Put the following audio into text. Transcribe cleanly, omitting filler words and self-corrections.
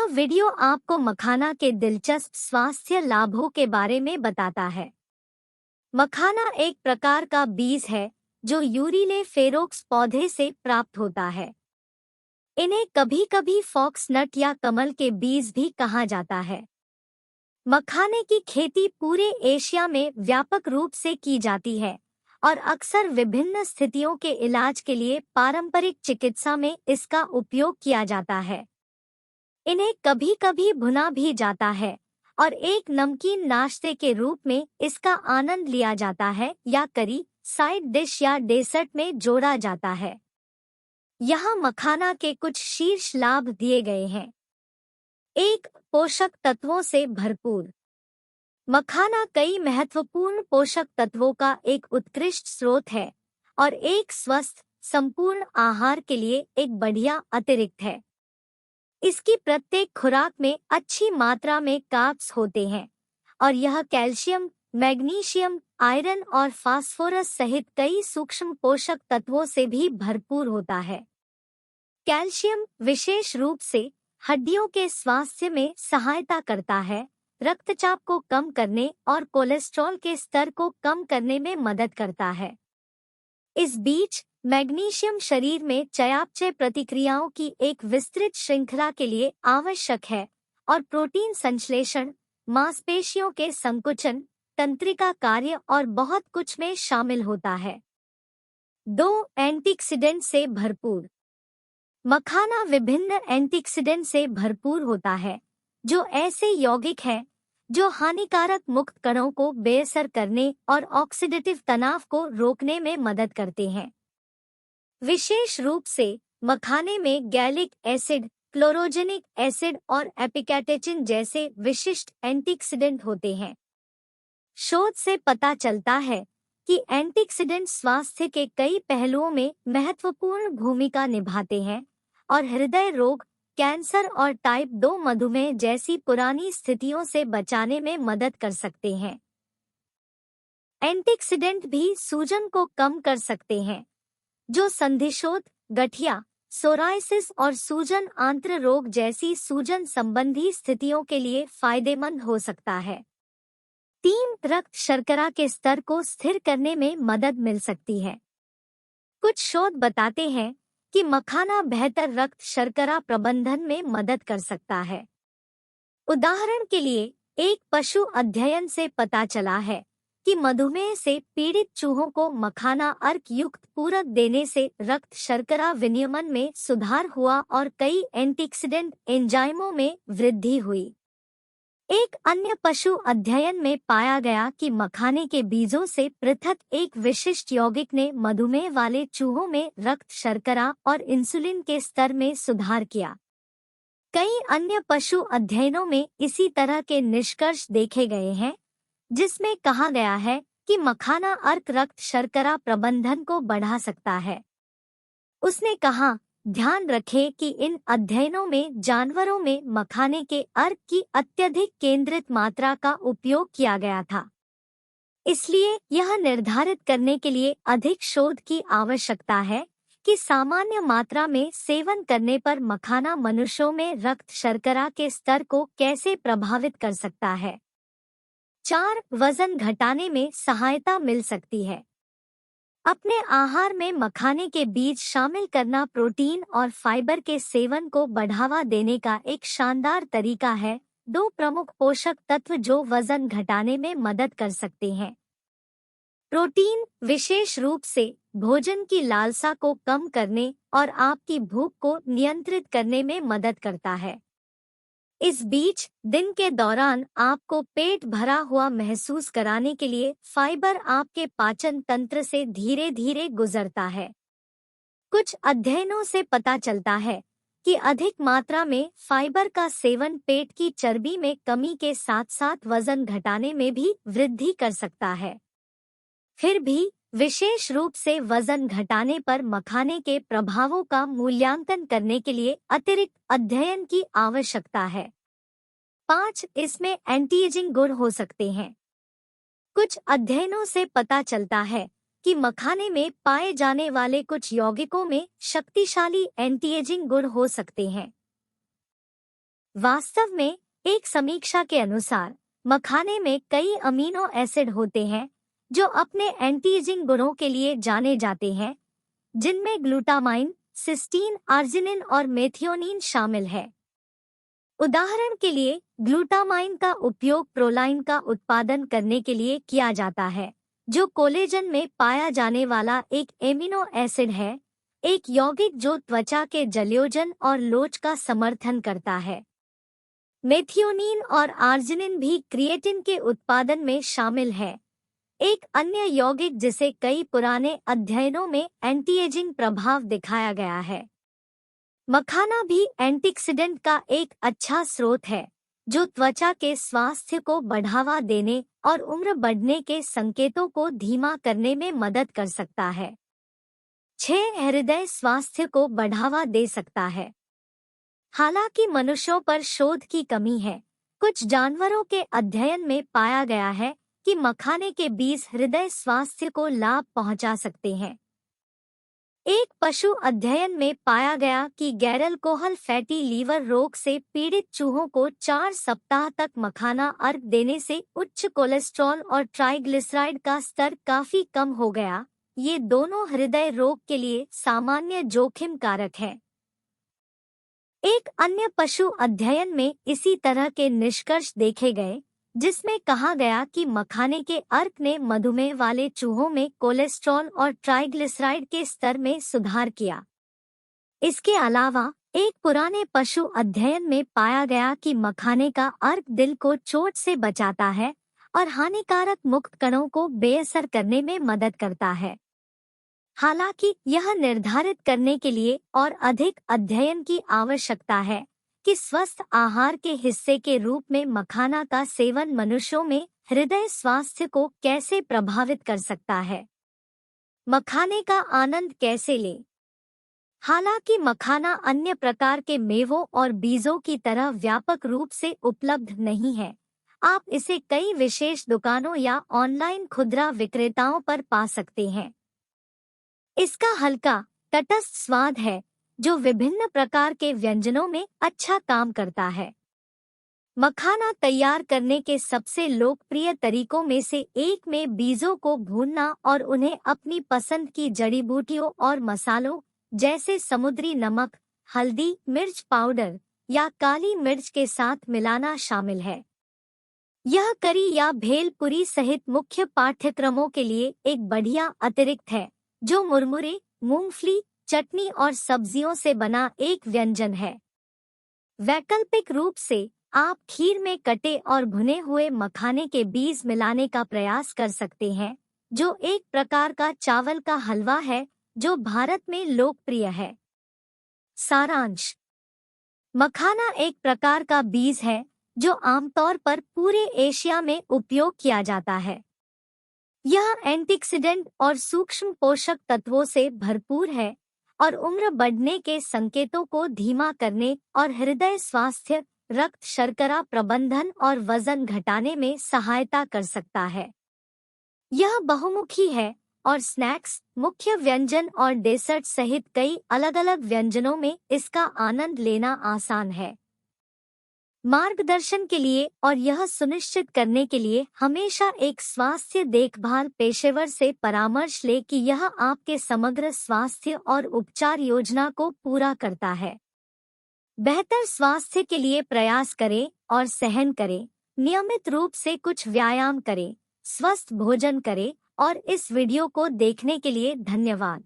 यह वीडियो आपको मखाना के दिलचस्प स्वास्थ्य लाभों के बारे में बताता है। मखाना एक प्रकार का बीज है जो यूरिले फेरोक्स पौधे से प्राप्त होता है। इन्हें कभी-कभी फॉक्सनट या कमल के बीज भी कहा जाता है। मखाने की खेती पूरे एशिया में व्यापक रूप से की जाती है और अक्सर विभिन्न स्थितियों के इलाज के लिए पारंपरिक चिकित्सा में इसका उपयोग किया जाता है। इन्हें कभी-कभी भुना भी जाता है और एक नमकीन नाश्ते के रूप में इसका आनंद लिया जाता है या करी, साइड डिश या डेसर्ट में जोड़ा जाता है। यहाँ मखाना के कुछ शीर्ष लाभ दिए गए हैं। 1. पोषक तत्वों से भरपूर। मखाना कई महत्वपूर्ण पोषक तत्वों का एक उत्कृष्ट स्रोत है और एक स्वस्थ, संपूर्ण आहार के लिए एक बढ़िया अतिरिक्त है। इसकी प्रत्येक खुराक में अच्छी मात्रा में कार्ब्स होते हैं और यह कैल्शियम, मैग्नीशियम, आयरन और फास्फोरस सहित कई सूक्ष्म पोषक तत्वों से भी भरपूर होता है। कैल्शियम विशेष रूप से हड्डियों के स्वास्थ्य में सहायता करता है, रक्तचाप को कम करने और कोलेस्ट्रॉल के स्तर को कम करने में मदद करता है। इस बीच मैग्नीशियम शरीर में चयापचय प्रतिक्रियाओं की एक विस्तृत श्रृंखला के लिए आवश्यक है और प्रोटीन संश्लेषण, मांसपेशियों के संकुचन, तंत्रिका कार्य और बहुत कुछ में शामिल होता है। 2. एंटीऑक्सीडेंट से भरपूर। मखाना विभिन्न एंटीऑक्सीडेंट से भरपूर होता है जो ऐसे यौगिक हैं जो हानिकारक मुक्त कणों को बेअसर करने और ऑक्सीडेटिव तनाव को रोकने में मदद करते हैं। विशेष रूप से मखाने में गैलिक एसिड, क्लोरोजेनिक एसिड और एपिकैटेचिन जैसे विशिष्ट एंटीऑक्सीडेंट होते हैं। शोध से पता चलता है कि एंटीऑक्सीडेंट स्वास्थ्य के कई पहलुओं में महत्वपूर्ण भूमिका निभाते हैं और हृदय रोग, कैंसर और टाइप 2 मधुमेह जैसी पुरानी स्थितियों से बचाने में मदद कर सकते हैं। एंटीऑक्सीडेंट भी सूजन को कम कर सकते हैं, जो संधिशोथ, गठिया, सोराइसिस और सूजन आंत्र रोग जैसी सूजन संबंधी स्थितियों के लिए फायदेमंद हो सकता है। 3. रक्त शर्करा के स्तर को स्थिर करने में मदद मिल सकती है। कुछ शोध बताते हैं कि मखाना बेहतर रक्त शर्करा प्रबंधन में मदद कर सकता है। उदाहरण के लिए, एक पशु अध्ययन से पता चला है कि मधुमेह से पीड़ित चूहों को मखाना अर्क युक्त पूरक देने से रक्त शर्करा विनियमन में सुधार हुआ और कई एंटीऑक्सीडेंट एंजाइमों में वृद्धि हुई। एक अन्य पशु अध्ययन में पाया गया कि मखाने के बीजों से पृथक एक विशिष्ट यौगिक ने मधुमेह वाले चूहों में रक्त शर्करा और इंसुलिन के स्तर में सुधार किया। कई अन्य पशु अध्ययनों में इसी तरह के निष्कर्ष देखे गए हैं, जिसमें कहा गया है कि मखाना अर्क रक्त शर्करा प्रबंधन को बढ़ा सकता है। उसने कहा, ध्यान रखें कि इन अध्ययनों में जानवरों में मखाने के अर्क की अत्यधिक केंद्रित मात्रा का उपयोग किया गया था। इसलिए यह निर्धारित करने के लिए अधिक शोध की आवश्यकता है कि सामान्य मात्रा में सेवन करने पर मखाना मनुष्यों में रक्त शर्करा के स्तर को कैसे प्रभावित कर सकता है। 4. वजन घटाने में सहायता मिल सकती है। अपने आहार में मखाने के बीज शामिल करना प्रोटीन और फाइबर के सेवन को बढ़ावा देने का एक शानदार तरीका है। 2 प्रमुख पोषक तत्व जो वजन घटाने में मदद कर सकते हैं। प्रोटीन विशेष रूप से भोजन की लालसा को कम करने और आपकी भूख को नियंत्रित करने में मदद करता है। इस बीच दिन के दौरान आपको पेट भरा हुआ महसूस कराने के लिए फाइबर आपके पाचन तंत्र से धीरे धीरे गुजरता है। कुछ अध्ययनों से पता चलता है कि अधिक मात्रा में फाइबर का सेवन पेट की चर्बी में कमी के साथ साथ वजन घटाने में भी वृद्धि कर सकता है। फिर भी विशेष रूप से वजन घटाने पर मखाने के प्रभावों का मूल्यांकन करने के लिए अतिरिक्त अध्ययन की आवश्यकता है। 5. इसमें एंटी-एजिंग गुण हो सकते हैं। कुछ अध्ययनों से पता चलता है कि मखाने में पाए जाने वाले कुछ यौगिकों में शक्तिशाली एंटी-एजिंग गुण हो सकते हैं। वास्तव में एक समीक्षा के अनुसार मखाने में कई अमीनो एसिड होते हैं जो अपने एंटी एजिंग गुणों के लिए जाने जाते हैं, जिनमें ग्लूटामाइन, सिस्टीन, आर्जिनिन और मेथियोनिन शामिल है। उदाहरण के लिए ग्लूटामाइन का उपयोग प्रोलाइन का उत्पादन करने के लिए किया जाता है, जो कोलेजन में पाया जाने वाला एक एमिनो एसिड है, एक यौगिक जो त्वचा के जलयोजन और लोच का समर्थन करता है। मेथियोनिन और आर्जिनिन भी क्रिएटिन के उत्पादन में शामिल है, एक अन्य यौगिक जिसे कई पुराने अध्ययनों में एंटी एजिंग प्रभाव दिखाया गया है। मखाना भी एंटीऑक्सीडेंट का एक अच्छा स्रोत है, जो त्वचा के स्वास्थ्य को बढ़ावा देने और उम्र बढ़ने के संकेतों को धीमा करने में मदद कर सकता है। 6. हृदय स्वास्थ्य को बढ़ावा दे सकता है। हालांकि मनुष्यों पर शोध की कमी है, कुछ जानवरों के अध्ययन में पाया गया है कि मखाने के बीज हृदय स्वास्थ्य को लाभ पहुंचा सकते हैं। एक पशु अध्ययन में पाया गया कि गैरअल्कोहल फैटी लीवर रोग से पीड़ित चूहों को 4 सप्ताह तक मखाना अर्क देने से उच्च कोलेस्ट्रॉल और ट्राइग्लिसराइड का स्तर काफी कम हो गया। ये दोनों हृदय रोग के लिए सामान्य जोखिम कारक हैं। एक अन्य पशु अध्ययन में इसी तरह के निष्कर्ष देखे गए, जिसमें कहा गया कि मखाने के अर्क ने मधुमेह वाले चूहों में कोलेस्ट्रॉल और ट्राइग्लिसराइड के स्तर में सुधार किया। इसके अलावा एक पुराने पशु अध्ययन में पाया गया कि मखाने का अर्क दिल को चोट से बचाता है और हानिकारक मुक्त कणों को बेअसर करने में मदद करता है। हालांकि यह निर्धारित करने के लिए और अधिक अध्ययन की आवश्यकता है कि स्वस्थ आहार के हिस्से के रूप में मखाना का सेवन मनुष्यों में हृदय स्वास्थ्य को कैसे प्रभावित कर सकता है। मखाने का आनंद कैसे लें? हालांकि मखाना अन्य प्रकार के मेवों और बीजों की तरह व्यापक रूप से उपलब्ध नहीं है, आप इसे कई विशेष दुकानों या ऑनलाइन खुदरा विक्रेताओं पर पा सकते हैं। इसका हल्का, तटस्थ स्वाद है जो विभिन्न प्रकार के व्यंजनों में अच्छा काम करता है। मखाना तैयार करने के सबसे लोकप्रिय तरीकों में से एक में बीजों को भूनना और उन्हें अपनी पसंद की जड़ी बूटियों और मसालों जैसे समुद्री नमक, हल्दी, मिर्च पाउडर या काली मिर्च के साथ मिलाना शामिल है। यह करी या भेलपुरी सहित मुख्य पाठ्यक्रमों के लिए एक बढ़िया अतिरिक्त है, जो मुरमुरे, मूंगफली, चटनी और सब्जियों से बना एक व्यंजन है। वैकल्पिक रूप से आप खीर में कटे और भुने हुए मखाने के बीज मिलाने का प्रयास कर सकते हैं, जो एक प्रकार का चावल का हलवा है जो भारत में लोकप्रिय है। सारांश: मखाना एक प्रकार का बीज है जो आमतौर पर पूरे एशिया में उपयोग किया जाता है। यह एंटीऑक्सीडेंट और सूक्ष्म पोषक तत्वों से भरपूर है और उम्र बढ़ने के संकेतों को धीमा करने और हृदय स्वास्थ्य, रक्त शर्करा प्रबंधन और वजन घटाने में सहायता कर सकता है। यह बहुमुखी है और स्नैक्स, मुख्य व्यंजन और डेसर्ट सहित कई अलग-अलग व्यंजनों में इसका आनंद लेना आसान है। मार्गदर्शन के लिए और यह सुनिश्चित करने के लिए हमेशा एक स्वास्थ्य देखभाल पेशेवर से परामर्श लें कि यह आपके समग्र स्वास्थ्य और उपचार योजना को पूरा करता है। बेहतर स्वास्थ्य के लिए प्रयास करें और सहन करें, नियमित रूप से कुछ व्यायाम करें, स्वस्थ भोजन करें और इस वीडियो को देखने के लिए धन्यवाद।